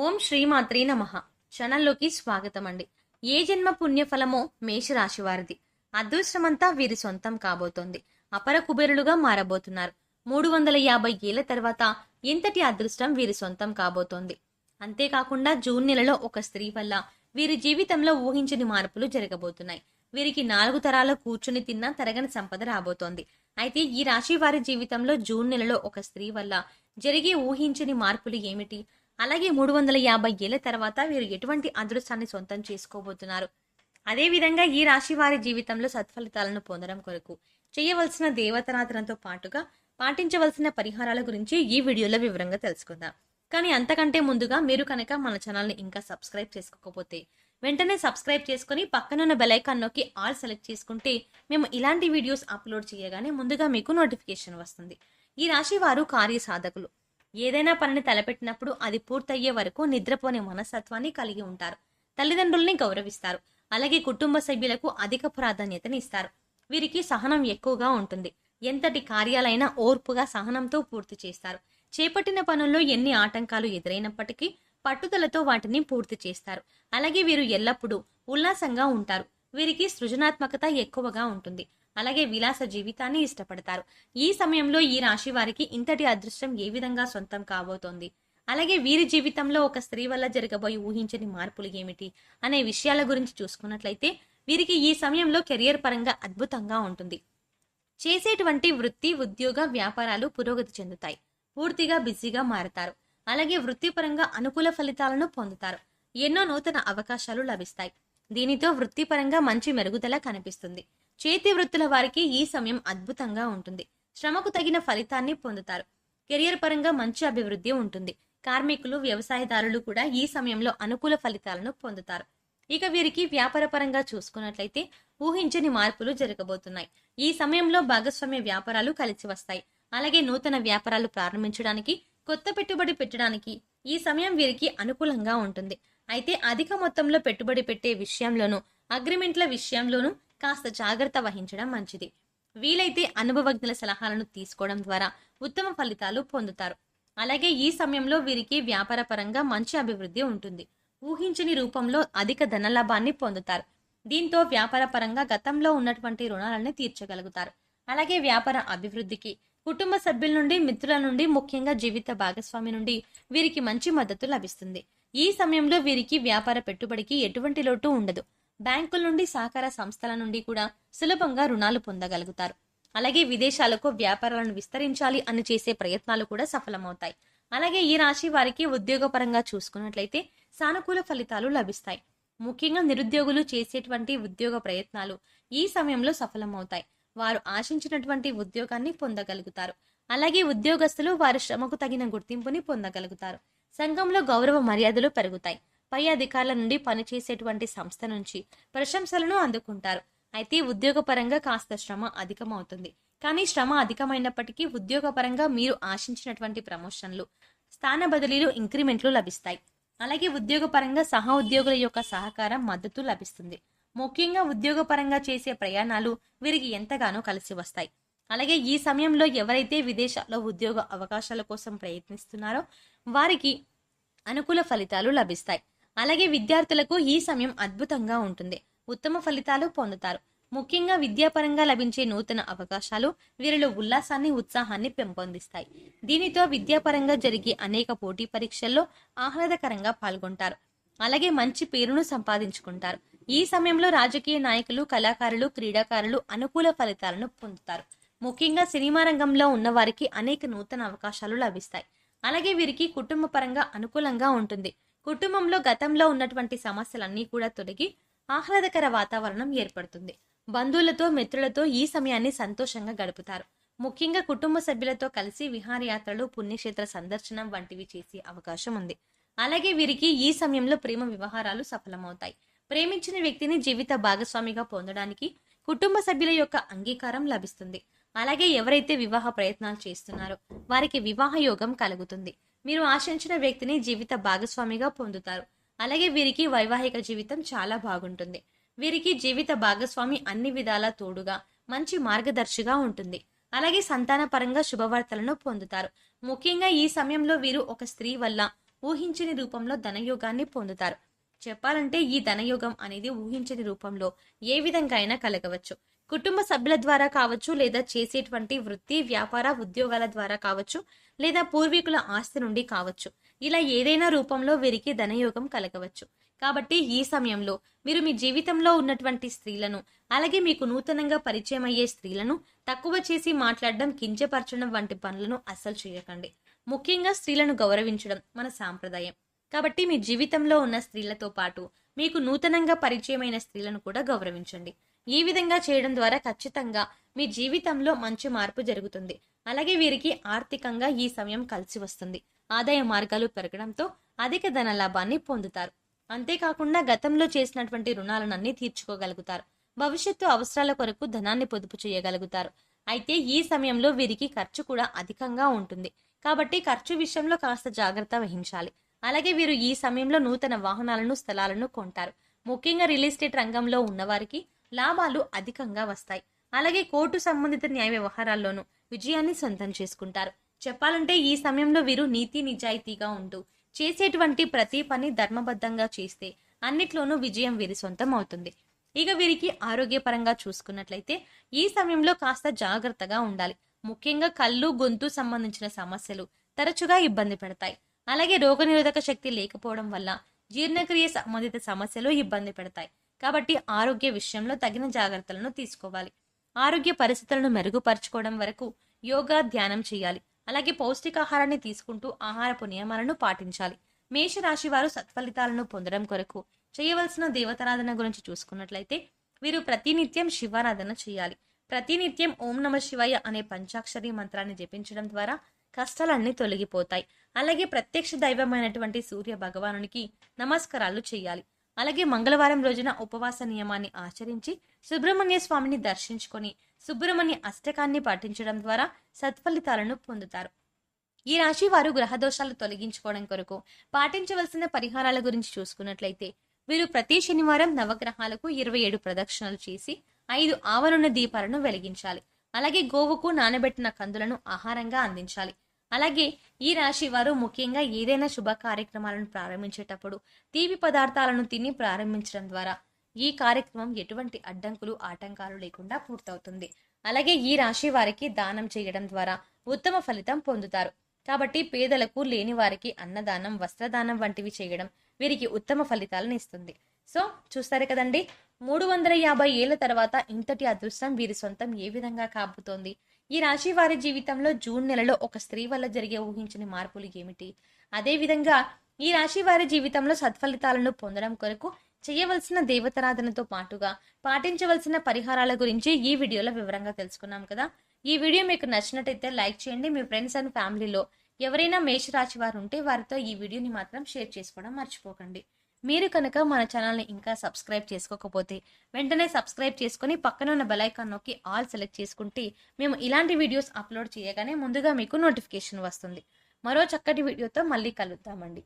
ఓం శ్రీమాత్రే నమః. ఛానల్లోకి స్వాగతం అండి. ఏ జన్మ పుణ్యఫలమో మేషరాశి వారిది. అదృష్టమంతా వీరి సొంతం కాబోతోంది. అపర కుబేరులుగా మారబోతున్నారు. 350 ఏళ్ల తర్వాత ఎంతటి అదృష్టం వీరి సొంతం కాబోతోంది. అంతేకాకుండా జూన్ నెలలో ఒక స్త్రీ వల్ల వీరి జీవితంలో ఊహించని మార్పులు జరగబోతున్నాయి. వీరికి 4 తరాల కూర్చుని తిన్నా తరగని సంపద రాబోతోంది. అయితే ఈ రాశి వారి జీవితంలో జూన్ నెలలో ఒక స్త్రీ వల్ల జరిగే ఊహించని మార్పులు ఏమిటి? అలాగే 350 ఏళ్ల తర్వాత వీరు ఎటువంటి అదృష్టాన్ని సొంతం చేసుకోబోతున్నారు? అదేవిధంగా ఈ రాశి వారి జీవితంలో సత్ఫలితాలను పొందడం కొరకు చేయవలసిన దేవతారాధనతో పాటుగా పాటించవలసిన పరిహారాల గురించి ఈ వీడియోలో వివరంగా తెలుసుకుందాం. కానీ అంతకంటే ముందుగా మీరు కనుక మన ఛానల్ని ఇంకా సబ్స్క్రైబ్ చేసుకోకపోతే వెంటనే సబ్స్క్రైబ్ చేసుకుని పక్కనున్న బెల్ ఐకాన్ నొక్కి ఆల్ సెలెక్ట్ చేసుకుంటే మేము ఇలాంటి వీడియోస్ అప్లోడ్ చేయగానే ముందుగా మీకు నోటిఫికేషన్ వస్తుంది. ఈ రాశి వారు కార్యసాధకులు. ఏదైనా పనిని తలపెట్టినప్పుడు అది పూర్తయ్యే వరకు నిద్రపోని మనస్తత్వాన్ని కలిగి ఉంటారు. తల్లిదండ్రుల్ని గౌరవిస్తారు. అలాగే కుటుంబ సభ్యులకు అధిక ప్రాధాన్యతని ఇస్తారు. వీరికి సహనం ఎక్కువగా ఉంటుంది. ఎంతటి కార్యాలైనా ఓర్పుగా సహనంతో పూర్తి చేస్తారు. చేపట్టిన పనుల్లో ఎన్ని ఆటంకాలు ఎదురైనప్పటికీ పట్టుదలతో వాటిని పూర్తి చేస్తారు. అలాగే వీరు ఎల్లప్పుడూ ఉల్లాసంగా ఉంటారు. వీరికి సృజనాత్మకత ఎక్కువగా ఉంటుంది. అలాగే విలాస జీవితాన్ని ఇష్టపడతారు. ఈ సమయంలో ఈ రాశి వారికి ఇంతటి అదృష్టం ఏ విధంగా సొంతం కాబోతోంది, అలాగే వీరి జీవితంలో ఒక స్త్రీ వల్ల జరగబోయే ఊహించని మార్పులు ఏమిటి అనే విషయాల గురించి చూసుకున్నట్లయితే వీరికి ఈ సమయంలో కెరియర్ పరంగా అద్భుతంగా ఉంటుంది. చేసేటువంటి వృత్తి, ఉద్యోగ, వ్యాపారాలు పురోగతి చెందుతాయి. పూర్తిగా బిజీగా మారతారు. అలాగే వృత్తిపరంగా అనుకూల ఫలితాలను పొందుతారు. ఎన్నో నూతన అవకాశాలు లభిస్తాయి. దీనితో వృత్తిపరంగా మంచి మెరుగుదల కనిపిస్తుంది. చేతి వృత్తుల వారికి ఈ సమయం అద్భుతంగా ఉంటుంది. శ్రమకు తగిన ఫలితాన్ని పొందుతారు. కెరియర్ పరంగా మంచి అభివృద్ధి ఉంటుంది. కార్మికులు, వ్యవసాయదారులు కూడా ఈ సమయంలో అనుకూల ఫలితాలను పొందుతారు. ఇక వీరికి వ్యాపార పరంగా చూసుకున్నట్లయితే ఊహించని మార్పులు జరగబోతున్నాయి. ఈ సమయంలో భాగస్వామ్య వ్యాపారాలు కలిసి వస్తాయి. అలాగే నూతన వ్యాపారాలు ప్రారంభించడానికి, కొత్త పెట్టుబడి పెట్టడానికి ఈ సమయం వీరికి అనుకూలంగా ఉంటుంది. అయితే అధిక మొత్తంలో పెట్టుబడి పెట్టే విషయంలోనూ, అగ్రిమెంట్ల విషయంలోనూ కాస్త జాగ్రత్త వహించడం మంచిది. వీలైతే అనుభవజ్ఞుల సలహాలను తీసుకోవడం ద్వారా ఉత్తమ ఫలితాలు పొందుతారు. అలాగే ఈ సమయంలో వీరికి వ్యాపార పరంగా మంచి అభివృద్ధి ఉంటుంది. ఊహించని రూపంలో అధిక ధనలాభాన్ని పొందుతారు. దీంతో వ్యాపార పరంగా గతంలో ఉన్నటువంటి రుణాలను తీర్చగలుగుతారు. అలాగే వ్యాపార అభివృద్ధికి కుటుంబ సభ్యుల నుండి, మిత్రుల నుండి, ముఖ్యంగా జీవిత భాగస్వామి నుండి వీరికి మంచి మద్దతు లభిస్తుంది. ఈ సమయంలో వీరికి వ్యాపార పెట్టుబడికి ఎటువంటి లోటు ఉండదు. బ్యాంకుల నుండి, సహకార సంస్థల నుండి కూడా సులభంగా రుణాలు పొందగలుగుతారు. అలాగే విదేశాలకు వ్యాపారాలను విస్తరించాలి అని చేసే ప్రయత్నాలు కూడా సఫలమవుతాయి. అలాగే ఈ రాశి వారికి ఉద్యోగపరంగా చూసుకున్నట్లయితే సానుకూల ఫలితాలు లభిస్తాయి. ముఖ్యంగా నిరుద్యోగులు చేసేటువంటి ఉద్యోగ ప్రయత్నాలు ఈ సమయంలో సఫలమవుతాయి. వారు ఆశించినటువంటి ఉద్యోగాన్ని పొందగలుగుతారు. అలాగే ఉద్యోగస్తులు వారి శ్రమకు తగిన గుర్తింపుని పొందగలుగుతారు. సంఘంలో గౌరవ మర్యాదలు పెరుగుతాయి. పై అధికారుల నుండి పనిచేసేటువంటి సంస్థ నుంచి ప్రశంసలను అందుకుంటారు. అయితే ఉద్యోగపరంగా కాస్త శ్రమ అధికమవుతుంది. కానీ శ్రమ అధికమైనప్పటికీ ఉద్యోగపరంగా మీరు ఆశించినటువంటి ప్రమోషన్లు, స్థాన బదిలీలు, ఇంక్రిమెంట్లు లభిస్తాయి. అలాగే ఉద్యోగపరంగా సహ ఉద్యోగుల యొక్క సహకారం, మద్దతు లభిస్తుంది. ముఖ్యంగా ఉద్యోగపరంగా చేసే ప్రయాణాలు వీరికి ఎంతగానో కలిసి వస్తాయి. అలాగే ఈ సమయంలో ఎవరైతే విదేశాల్లో ఉద్యోగ అవకాశాల కోసం ప్రయత్నిస్తున్నారో వారికి అనుకూల ఫలితాలు లభిస్తాయి. అలాగే విద్యార్థులకు ఈ సమయం అద్భుతంగా ఉంటుంది. ఉత్తమ ఫలితాలు పొందుతారు. ముఖ్యంగా విద్యాపరంగా లభించే నూతన అవకాశాలు వీరిలో ఉల్లాసాన్ని, ఉత్సాహాన్ని పెంపొందిస్తాయి. దీనితో విద్యాపరంగా జరిగే అనేక పోటీ పరీక్షల్లో ఆహ్లాదకరంగా పాల్గొంటారు. అలాగే మంచి పేరును సంపాదించుకుంటారు. ఈ సమయంలో రాజకీయ నాయకులు, కళాకారులు, క్రీడాకారులు అనుకూల ఫలితాలను పొందుతారు. ముఖ్యంగా సినిమా రంగంలో ఉన్న వారికి అనేక నూతన అవకాశాలు లభిస్తాయి. అలాగే వీరికి కుటుంబ పరంగా అనుకూలంగా ఉంటుంది. కుటుంబంలో గతంలో ఉన్నటువంటి సమస్యలన్నీ కూడా తొలగి ఆహ్లాదకర వాతావరణం ఏర్పడుతుంది. బంధువులతో, మిత్రులతో ఈ సమయాన్ని సంతోషంగా గడుపుతారు. ముఖ్యంగా కుటుంబ సభ్యులతో కలిసి విహారయాత్రలు, పుణ్యక్షేత్ర సందర్శనం వంటివి చేసే అవకాశం ఉంది. అలాగే వీరికి ఈ సమయంలో ప్రేమ వ్యవహారాలు సఫలమవుతాయి. ప్రేమించిన వ్యక్తిని జీవిత భాగస్వామిగా పొందడానికి కుటుంబ సభ్యుల యొక్క అంగీకారం లభిస్తుంది. అలాగే ఎవరైతే వివాహ ప్రయత్నాలు చేస్తున్నారో వారికి వివాహ యోగం కలుగుతుంది. మీరు ఆశించిన వ్యక్తిని జీవిత భాగస్వామిగా పొందుతారు. అలాగే వీరికి వైవాహిక జీవితం చాలా బాగుంటుంది. వీరికి జీవిత భాగస్వామి అన్ని విధాలా తోడుగా, మంచి మార్గదర్శిగా ఉంటుంది. అలాగే సంతాన పరంగా శుభవార్తలను పొందుతారు. ముఖ్యంగా ఈ సమయంలో వీరు ఒక స్త్రీ వల్ల ఊహించని రూపంలో ధనయోగాన్ని పొందుతారు. చెప్పాలంటే ఈ ధనయోగం అనేది ఊహించని రూపంలో ఏ విధంగా అయినా కలగవచ్చు. కుటుంబ సభ్యుల ద్వారా కావచ్చు, లేదా చేసేటువంటి వృత్తి, వ్యాపార, ఉద్యోగాల ద్వారా కావచ్చు, లేదా పూర్వీకుల ఆస్తి నుండి కావచ్చు. ఇలా ఏదైనా రూపంలో వీరికి ధనయోగం కలగవచ్చు. కాబట్టి ఈ సమయంలో మీరు మీ జీవితంలో ఉన్నటువంటి స్త్రీలను, అలాగే మీకు నూతనంగా పరిచయం అయ్యే స్త్రీలను తక్కువ చేసి మాట్లాడడం, కించపరచడం వంటి పనులను అస్సలు చేయకండి. ముఖ్యంగా స్త్రీలను గౌరవించడం మన సాంప్రదాయం. కాబట్టి మీ జీవితంలో ఉన్న స్త్రీలతో పాటు మీకు నూతనంగా పరిచయమైన స్త్రీలను కూడా గౌరవించండి. ఈ విధంగా చేయడం ద్వారా ఖచ్చితంగా మీ జీవితంలో మంచి మార్పు జరుగుతుంది. అలాగే వీరికి ఆర్థికంగా ఈ సమయం కలిసి వస్తుంది. ఆదాయ మార్గాలు పెరగడంతో అధిక ధన లాభాన్ని పొందుతారు. అంతేకాకుండా గతంలో చేసినటువంటి రుణాలనన్నీ తీర్చుకోగలుగుతారు. భవిష్యత్తు అవసరాల కొరకు ధనాన్ని పొదుపు చేయగలుగుతారు. అయితే ఈ సమయంలో వీరికి ఖర్చు కూడా అధికంగా ఉంటుంది. కాబట్టి ఖర్చు విషయంలో కాస్త జాగ్రత్త వహించాలి. అలాగే వీరు ఈ సమయంలో నూతన వాహనాలను, స్థలాలను కొంటారు. ముఖ్యంగా రియల్ ఎస్టేట్ రంగంలో ఉన్నవారికి లాభాలు అధికంగా వస్తాయి. అలాగే కోర్టు సంబంధిత న్యాయ వ్యవహారాల్లోనూ విజయాన్ని సొంతం చేసుకుంటారు. చెప్పాలంటే ఈ సమయంలో వీరు నీతి నిజాయితీగా ఉంటూ చేసేటువంటి ప్రతి పని ధర్మబద్ధంగా చేస్తే అన్నిట్లోనూ విజయం వీరి సొంతం అవుతుంది. ఇక వీరికి ఆరోగ్యపరంగా చూసుకున్నట్లయితే ఈ సమయంలో కాస్త జాగ్రత్తగా ఉండాలి. ముఖ్యంగా కళ్ళు, గొంతు సంబంధించిన సమస్యలు తరచుగా ఇబ్బంది పెడతాయి. అలాగే రోగనిరోధక శక్తి లేకపోవడం వల్ల జీర్ణక్రియ సంబంధిత సమస్యలు ఇబ్బంది పెడతాయి. కాబట్టి ఆరోగ్య విషయంలో తగిన జాగ్రత్తలను తీసుకోవాలి. ఆరోగ్య పరిస్థితులను మెరుగుపరచుకోవడం వరకు యోగా, ధ్యానం చేయాలి. అలాగే పౌష్టికాహారాన్ని తీసుకుంటూ ఆహారపు నియమాలను పాటించాలి. మేషరాశి వారు సత్ఫలితాలను పొందడం కొరకు చేయవలసిన దేవతారాధన గురించి చూసుకున్నట్లయితే వీరు ప్రతినిత్యం శివారాధన చేయాలి. ప్రతినిత్యం ఓం నమ శివాయ అనే పంచాక్షరి మంత్రాన్ని జపించడం ద్వారా కష్టాలన్నీ తొలగిపోతాయి. అలాగే ప్రత్యక్ష దైవమైనటువంటి సూర్య భగవానునికి నమస్కారాలు చేయాలి. అలాగే మంగళవారం రోజున ఉపవాస నియమాన్ని ఆచరించి సుబ్రహ్మణ్య స్వామిని దర్శించుకొని సుబ్రహ్మణ్య అష్టకాన్ని పాటించడం ద్వారా సత్ఫలితాలను పొందుతారు. ఈ రాశి వారు గ్రహదోషాలు తొలగించుకోవడం కొరకు పాటించవలసిన పరిహారాల గురించి చూసుకున్నట్లయితే వీరు ప్రతి శనివారం నవగ్రహాలకు 27 ప్రదక్షిణలు చేసి 5 ఆవరణ దీపాలను వెలిగించాలి. అలాగే గోవుకు నానబెట్టిన కందులను ఆహారంగా అందించాలి. అలాగే ఈ రాశి వారు ముఖ్యంగా ఏదైనా శుభ కార్యక్రమాలను ప్రారంభించేటప్పుడు తీపి పదార్థాలను తిని ప్రారంభించడం ద్వారా ఈ కార్యక్రమం ఎటువంటి అడ్డంకులు, ఆటంకాలు లేకుండా పూర్తవుతుంది. అలాగే ఈ రాశి వారికి దానం చేయడం ద్వారా ఉత్తమ ఫలితం పొందుతారు. కాబట్టి పేదలకు, లేని వారికి అన్నదానం, వస్త్రదానం వంటివి చేయడం వీరికి ఉత్తమ ఫలితాలను ఇస్తుంది. సో చూస్తారు కదండి, 350 ఏళ్ల తర్వాత ఇంతటి అదృష్టం వీరి సొంతం ఏ విధంగా కాబోతోంది. ఈ రాశి వారి జీవితంలో జూన్ నెలలో ఒక స్త్రీ వల్ల జరిగే ఊహించని మార్పులు ఏమిటి, అదేవిధంగా ఈ రాశి వారి జీవితంలో సత్ఫలితాలను పొందడం కొరకు చేయవలసిన దేవతారాధనతో పాటుగా పాటించవలసిన పరిహారాల గురించి ఈ వీడియోలో వివరంగా తెలుసుకున్నాం కదా. ఈ వీడియో మీకు నచ్చినట్టయితే లైక్ చేయండి. మీ ఫ్రెండ్స్ అండ్ ఫ్యామిలీలో ఎవరైనా మేషరాశి వారు ఉంటే వారితో ఈ వీడియోని మాత్రం షేర్ చేసుకోవడం మర్చిపోకండి. మీరు కనుక మన ఛానల్ని ఇంకా సబ్స్క్రైబ్ చేసుకోకపోతే వెంటనే సబ్స్క్రైబ్ చేసుకొని పక్కన ఉన్న బెల్ ఐకాన్ నొక్కి ఆల్ సెలెక్ట్ చేసుకుంటే మేము ఇలాంటి వీడియోస్ అప్లోడ్ చేయగానే ముందుగా మీకు నోటిఫికేషన్ వస్తుంది. మరో చక్కటి వీడియోతో మళ్ళీ కలుద్దామండి.